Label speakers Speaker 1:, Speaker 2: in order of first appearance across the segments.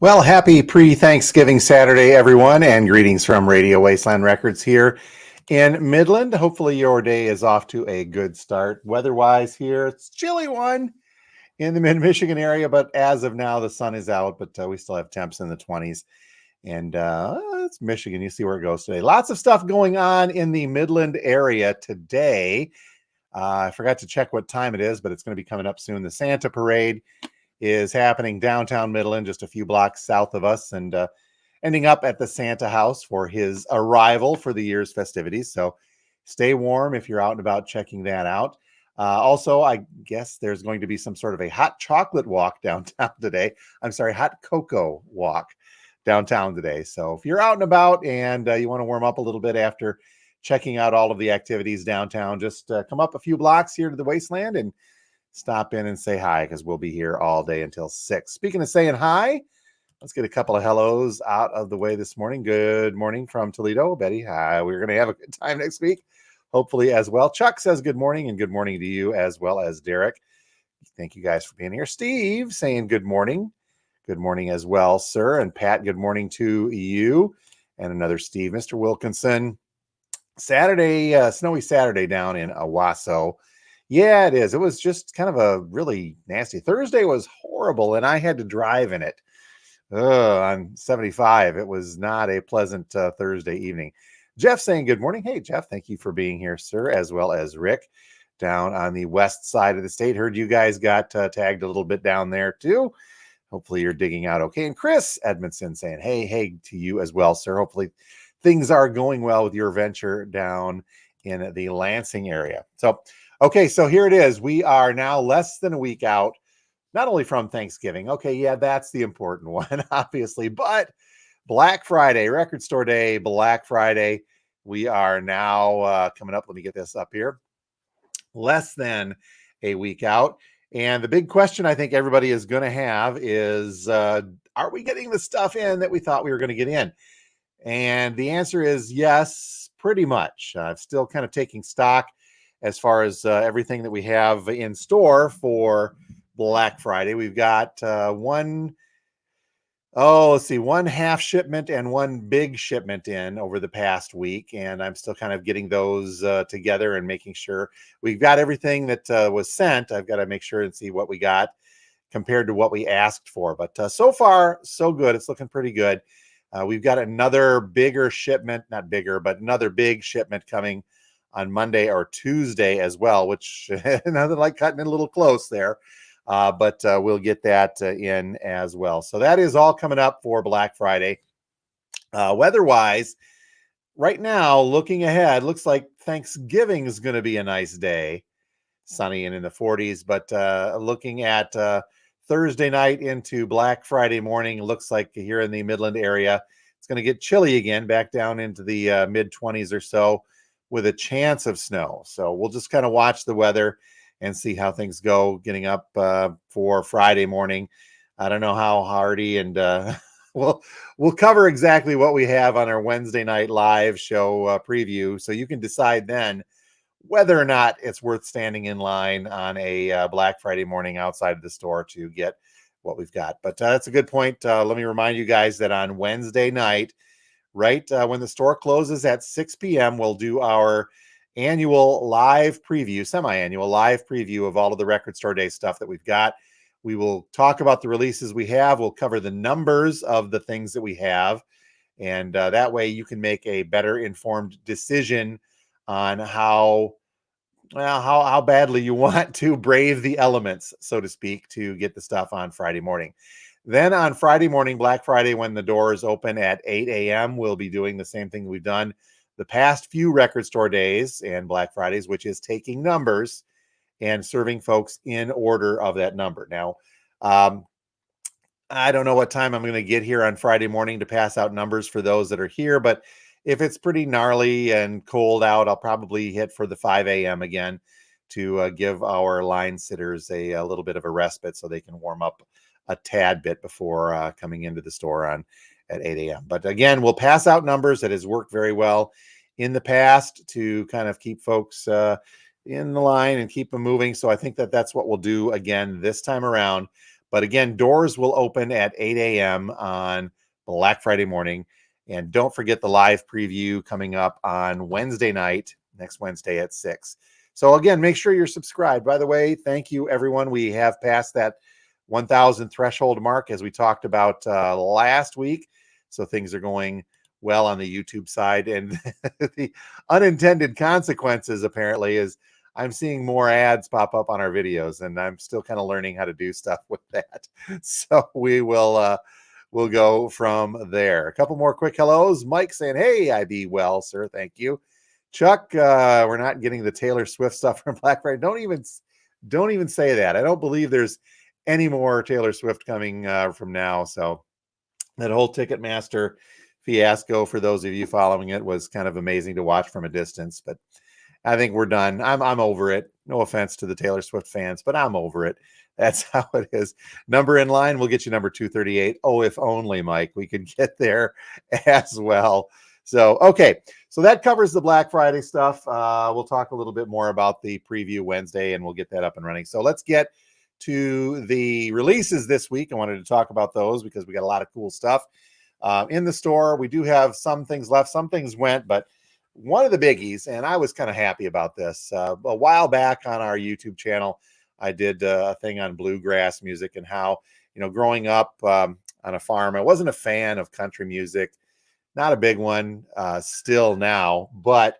Speaker 1: Well, happy pre-Thanksgiving Saturday, everyone, and greetings from Radio Wasteland Records here in Midland. Hopefully your day is off to a good start. Weather-wise here, it's a chilly one in the mid-Michigan area, but as of now, the sun is out, but we still have temps in the 20s. And it's Michigan. You see where it goes today. Lots of stuff going on in the Midland area today. I forgot to check what time it is, but it's going to be coming up soon. The Santa Parade is happening downtown Midland, just a few blocks south of us, and ending up at the Santa House for his arrival for the year's festivities. So stay warm if you're out and about checking that out. Also, I guess there's going to be some sort of a hot chocolate walk downtown today. I'm sorry, hot cocoa walk downtown today. So if you're out and about and you want to warm up a little bit after checking out all of the activities downtown, just come up a few blocks here to the Wasteland and stop in and say hi, because we'll be here all day until 6. Speaking of saying hi, let's get a couple of hellos out of the way this morning. Good morning from Toledo. Betty, hi. We're going to have a good time next week, hopefully as well. Chuck says good morning, and good morning to you as well as Derek. Thank you guys for being here. Steve saying good morning. Good morning as well, sir. And Pat, good morning to you. And another Steve, Mr. Wilkinson. Saturday, snowy Saturday down in Owasso. Yeah, it is. It was just kind of a really nasty. Thursday was horrible, and I had to drive in it on 75. It was not a pleasant Thursday evening. Jeff saying good morning. Hey, Jeff, thank you for being here, sir, as well as Rick down on the west side of the state. Heard you guys got tagged a little bit down there, too. Hopefully you're digging out okay. And Chris Edmondson saying, hey to you as well, sir. Hopefully things are going well with your venture down in the Lansing area. So, okay, so here it is. We are now less than a week out, not only from Thanksgiving. Okay, yeah, that's the important one, obviously, but Black Friday, Record Store Day, Black Friday. We are now coming up. Let me get this up here. Less than a week out. And the big question I think everybody is going to have is, are we getting the stuff in that we thought we were going to get in? And the answer is yes, pretty much. Still kind of taking stock as far as everything that we have in store for Black Friday. We've got one half shipment and one big shipment in over the past week. And I'm still kind of getting those together and making sure we've got everything that was sent. I've got to make sure and see what we got compared to what we asked for. But so far, so good. It's looking pretty good. We've got another bigger shipment, not bigger, but another big shipment coming on Monday or Tuesday as well, which nothing like cutting it a little close there. But we'll get that in as well. So that is all coming up for Black Friday. Weather-wise, right now, looking ahead, looks like Thanksgiving is going to be a nice day. Sunny and in the 40s. But looking at Thursday night into Black Friday morning, looks like here in the Midland area, it's going to get chilly again, back down into the mid-20s or so with a chance of snow. So we'll just kind of watch the weather and see how things go getting up for Friday morning. I don't know how hardy, and we'll cover exactly what we have on our Wednesday night live show preview, so you can decide then whether or not it's worth standing in line on a Black Friday morning outside of the store to get what we've got. But that's a good point. Let me remind you guys that on Wednesday night, right when the store closes at 6 p.m., we'll do our annual live preview, semi-annual live preview of all of the Record Store Day stuff that we've got. We will talk about the releases we have. We'll cover the numbers of the things that we have. And that way you can make a better informed decision on how badly you want to brave the elements, so to speak, to get the stuff on Friday morning. Then on Friday morning, Black Friday, when the doors open at 8 a.m., we'll be doing the same thing we've done the past few Record Store Days and Black Fridays, which is taking numbers and serving folks in order of that number. Now, I don't know what time I'm going to get here on Friday morning to pass out numbers for those that are here, but if it's pretty gnarly and cold out, I'll probably hit for the 5 a.m. again to give our line sitters a little bit of a respite so they can warm up a tad bit before coming into the store at 8 a.m. But again, we'll pass out numbers. That has worked very well in the past to kind of keep folks in the line and keep them moving. So I think that that's what we'll do again this time around. But again, doors will open at 8 a.m. on Black Friday morning. And don't forget the live preview coming up on Wednesday night, next Wednesday at 6. So again, make sure you're subscribed. By the way, thank you, everyone. We have passed that 1,000 threshold mark, as we talked about last week. So things are going well on the YouTube side. And the unintended consequences, apparently, is I'm seeing more ads pop up on our videos, and I'm still kind of learning how to do stuff with that. So we'll go from there. A couple more quick hellos. Mike saying, "Hey, I be well, sir. Thank you." Chuck, we're not getting the Taylor Swift stuff from Black Friday. Don't even say that. I don't believe there's any more Taylor Swift coming from now. So that whole Ticketmaster fiasco, for those of you following it, was kind of amazing to watch from a distance. But I think we're done. I'm over it. No offense to the Taylor Swift fans, but I'm over it. That's how it is. Number in line, we'll get you number 238. Oh, if only, Mike, we could get there as well. So, okay. So that covers the Black Friday stuff. We'll talk a little bit more about the preview Wednesday, and we'll get that up and running. So let's get to the releases this week. I wanted to talk about those because we got a lot of cool stuff in the store. We do have some things left. Some things went, but one of the biggies, and I was kind of happy about this, a while back on our YouTube channel, I did a thing on bluegrass music and how, growing up on a farm, I wasn't a fan of country music, not a big one still now, but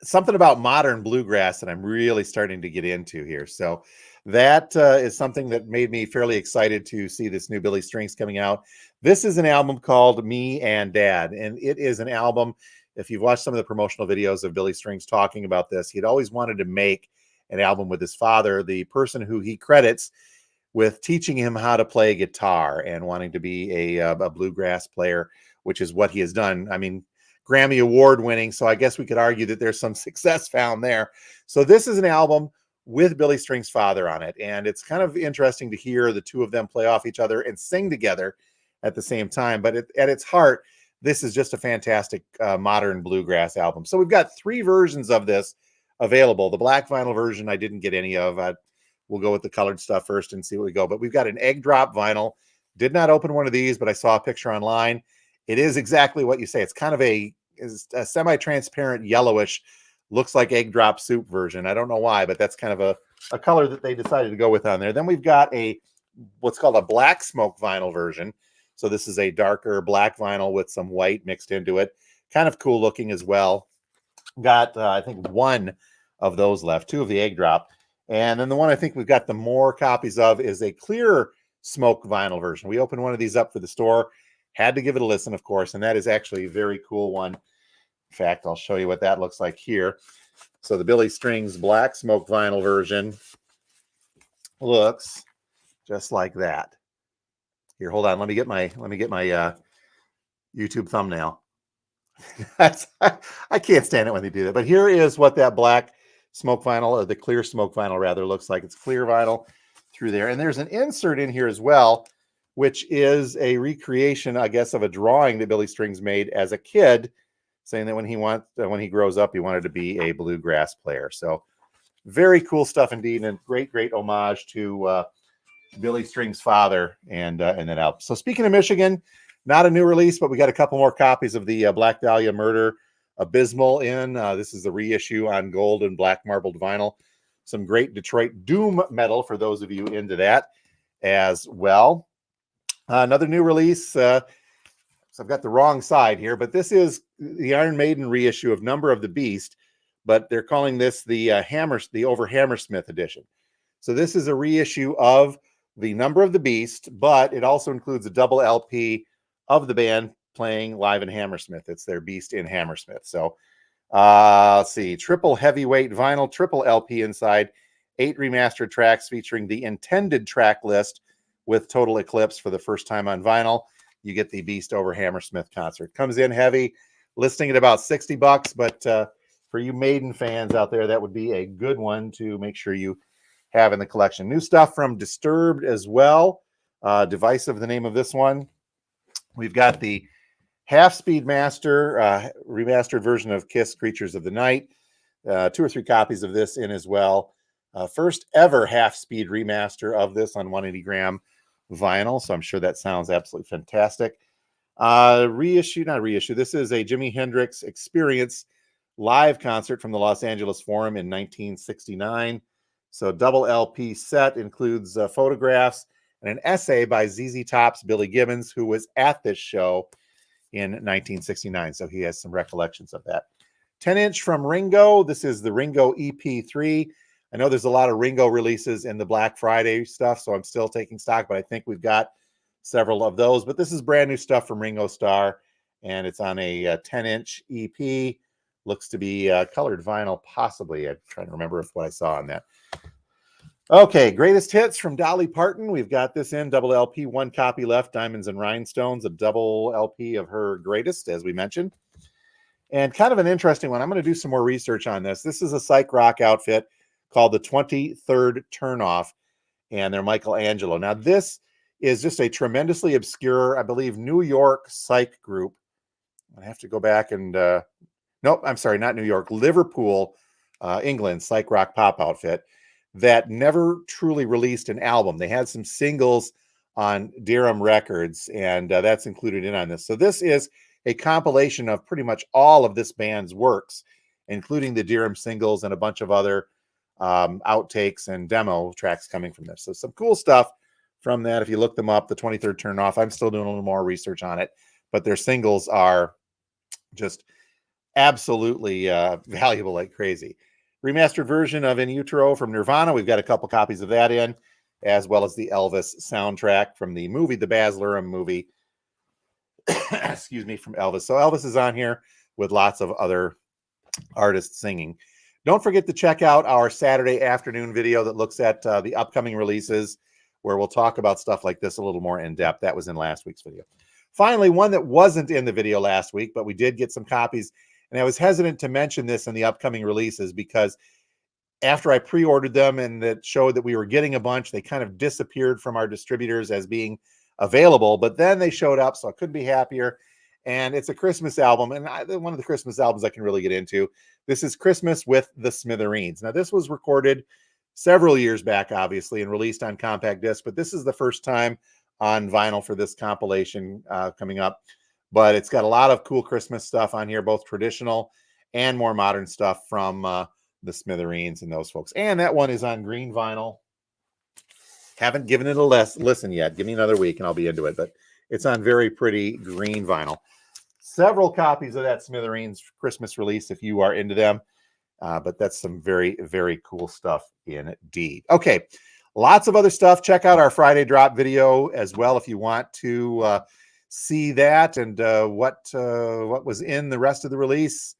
Speaker 1: something about modern bluegrass that I'm really starting to get into here. So that is something that made me fairly excited to see this new Billy Strings coming out. This is an album called Me and Dad, and it is an album. If you've watched some of the promotional videos of Billy Strings talking about this, he'd always wanted to make an album with his father, the person who he credits with teaching him how to play guitar and wanting to be a bluegrass player, which is what he has done. I mean, Grammy Award winning, so I guess we could argue that there's some success found there. So this is an album with Billy Strings' father on it, and it's kind of interesting to hear the two of them play off each other and sing together at the same time. But at its heart, this is just a fantastic modern bluegrass album. So we've got 3 versions of this available. The black vinyl version I didn't get any of. We'll go with the colored stuff first and see what we go. But we've got an egg drop vinyl. Did not open one of these, but I saw a picture online. It is exactly what you say. It's kind of a semi-transparent yellowish, looks like egg drop soup version. I don't know why, but that's kind of a color that they decided to go with on there. Then we've got what's called a black smoke vinyl version. So this is a darker black vinyl with some white mixed into it. Kind of cool looking as well. Got, I think, 1 of those left, 2 of the egg drop. And then the one I think we've got the more copies of is a clear smoke vinyl version. We opened one of these up for the store. Had to give it a listen, of course, and that is actually a very cool one. In fact, I'll show you what that looks like here. So the Billy Strings black smoke vinyl version looks just like that. Here, hold on. Let me get my YouTube thumbnail. I can't stand it when they do that. But here is what that black smoke vinyl, or the clear smoke vinyl rather, looks like. It's clear vinyl through there. And there's an insert in here as well, which is a recreation, I guess, of a drawing that Billy Strings made as a kid, saying that when he grows up, he wanted to be a bluegrass player. So very cool stuff indeed, and great homage to Billy Strings' father and that album. So speaking of Michigan, not a new release, but we got a couple more copies of the Black Dahlia Murder Abysmal in. This is the reissue on gold and black marbled vinyl. Some great Detroit doom metal for those of you into that as well. Another new release. So I've got the wrong side here, but this is the Iron Maiden reissue of Number of the Beast, but they're calling this the Over Hammersmith edition. So this is a reissue of the Number of the Beast, but it also includes a double LP of the band playing live in Hammersmith. It's their Beast in Hammersmith. So let's see, triple heavyweight vinyl, triple LP inside, 8 remastered tracks featuring the intended track list with Total Eclipse for the first time on vinyl. You get the Beast Over Hammersmith concert. Comes in heavy, listing at about $60, but for you Maiden fans out there, that would be a good one to make sure you have in the collection. New stuff from Disturbed as well. Divisive, the name of this one. We've got the Half Speed Master, remastered version of Kiss Creatures of the Night. 2 or 3 copies of this in as well. First ever half-speed remaster of this on 180 gram vinyl, so I'm sure that sounds absolutely fantastic. Not reissue. This is a Jimi Hendrix Experience live concert from the Los Angeles Forum in 1969. So double LP set includes photographs and an essay by ZZ Top's Billy Gibbons, who was at this show in 1969. So he has some recollections of that. 10-inch from Ringo. This is the Ringo EP3. I know there's a lot of Ringo releases in the Black Friday stuff, so I'm still taking stock, but I think we've got several of those. But this is brand new stuff from Ringo Starr, and it's on a 10-inch EP. Looks to be colored vinyl, possibly. I'm trying to remember what I saw on that. Okay, greatest hits from Dolly Parton. We've got this in double LP, one copy left, Diamonds and Rhinestones, a double LP of her greatest, as we mentioned. And kind of an interesting one. I'm going to do some more research on this. This is a psych rock outfit called the 23rd Turnoff, and they're Michelangelo. Now, this is just a tremendously obscure, I believe, New York psych group. I have to go back and, nope, I'm sorry, not New York, Liverpool, England, psych rock pop outfit that never truly released an album. They had some singles on Dirham Records, and that's included in on this. So this is a compilation of pretty much all of this band's works, including the Dirham singles and a bunch of other outtakes and demo tracks coming from this. So some cool stuff from that. If you look them up, the 23rd Turnoff, I'm still doing a little more research on it, but their singles are just absolutely valuable like crazy. Remastered version of In Utero from Nirvana. We've got a couple copies of that in, as well as the Elvis soundtrack from the movie, the Baz Luhrmann movie, excuse me, from Elvis. So Elvis is on here with lots of other artists singing. Don't forget to check out our Saturday afternoon video that looks at the upcoming releases, where we'll talk about stuff like this a little more in depth. That was in last week's video. Finally, one that wasn't in the video last week, but we did get some copies. And I was hesitant to mention this in the upcoming releases because after I pre-ordered them and that showed that we were getting a bunch, they kind of disappeared from our distributors as being available. But then they showed up, so I couldn't be happier. And it's a Christmas album, and one of the Christmas albums I can really get into. This is Christmas with the Smithereens. Now, this was recorded several years back, obviously, and released on compact disc, but this is the first time on vinyl for this compilation coming up. But it's got a lot of cool Christmas stuff on here, both traditional and more modern stuff from the Smithereens and those folks. And that one is on green vinyl. Haven't given it a listen yet. Give me another week and I'll be into it, but it's on very pretty green vinyl. Several copies of that Smithereens Christmas release if you are into them. But that's some very, very cool stuff indeed. Okay, lots of other stuff. Check out our Friday drop video as well if you want to see that and what was in the rest of the release.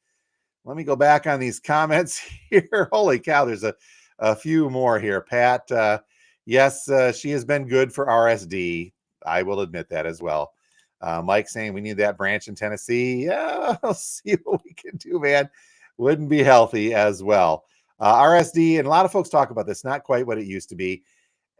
Speaker 1: Let me go back on these comments here. Holy cow, there's a few more here. Pat, yes, she has been good for RSD. I will admit that as well. Mike saying we need that branch in Tennessee. Yeah, I'll see what we can do, man. Wouldn't be healthy as well. RSD, and a lot of folks talk about this, not quite what it used to be.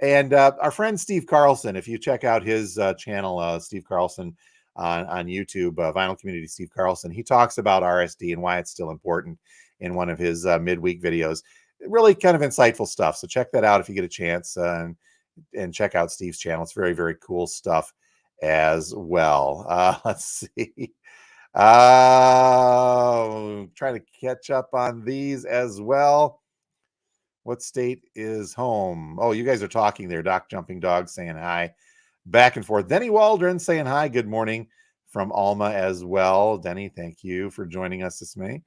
Speaker 1: And our friend Steve Carlson, if you check out his channel, Steve Carlson on YouTube, Vinyl Community Steve Carlson, he talks about RSD and why it's still important in one of his midweek videos. Really kind of insightful stuff. So check that out if you get a chance and check out Steve's channel. It's very, very cool stuff as well. Let's see. Trying to catch up on these as well. What state is home? Oh, you guys are talking there. Doc Jumping Dog saying hi. Back and forth. Denny Waldron saying hi. Good morning from Alma as well. Denny, thank you for joining us this May.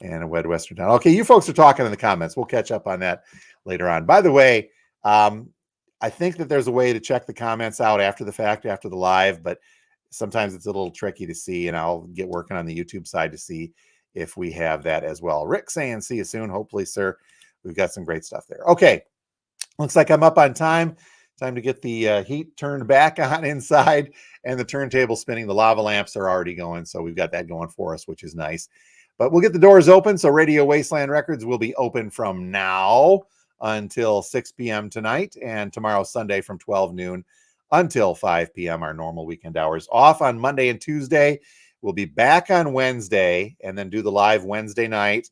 Speaker 1: And a Wed Western Town. Okay, you folks are talking in the comments. We'll catch up on that later on. By the way, I think that there's a way to check the comments out after the fact, after the live, but sometimes it's a little tricky to see, and I'll get working on the YouTube side to see if we have that as well. Rick saying, see you soon. Hopefully, sir. We've got some great stuff there. Okay. Looks like I'm up on time. Time to get the heat turned back on inside and the turntable spinning. The lava lamps are already going, so we've got that going for us, which is nice. But we'll get the doors open. So Radio Wasteland Records will be open from now until 6 p.m. tonight, and tomorrow, Sunday, from 12 noon until 5 p.m., our normal weekend hours. Off on Monday and Tuesday. We'll be back on Wednesday and then do the live Wednesday night.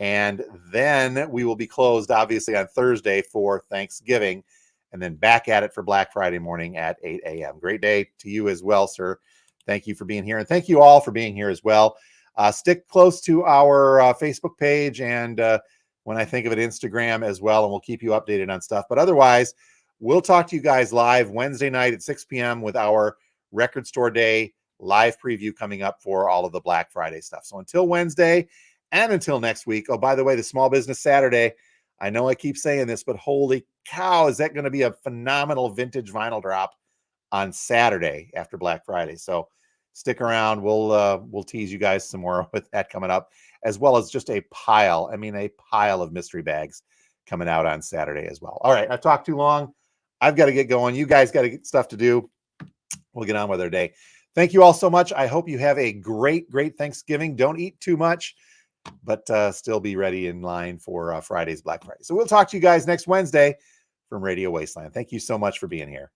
Speaker 1: And then we will be closed, obviously, on Thursday for Thanksgiving, and then back at it for Black Friday morning at 8 a.m. Great day to you as well, sir. Thank you for being here. And thank you all for being here as well. Stick close to our Facebook page and when I think of it, Instagram as well, and we'll keep you updated on stuff. But otherwise, we'll talk to you guys live Wednesday night at 6 p.m. with our Record Store Day live preview coming up for all of the Black Friday stuff. So until Wednesday and until next week. Oh, by the way, the Small Business Saturday, I know I keep saying this, but holy cow, is that going to be a phenomenal vintage vinyl drop on Saturday after Black Friday. So stick around. We'll tease you guys some more with that coming up, as well as just a pile of mystery bags coming out on Saturday as well. All right, I've talked too long. I've got to get going. You guys got to get stuff to do. We'll get on with our day. Thank you all so much. I hope you have a great Thanksgiving. Don't eat too much, but still be ready in line for Friday's Black Friday. So we'll talk to you guys next Wednesday from Radio Wasteland. Thank you so much for being here.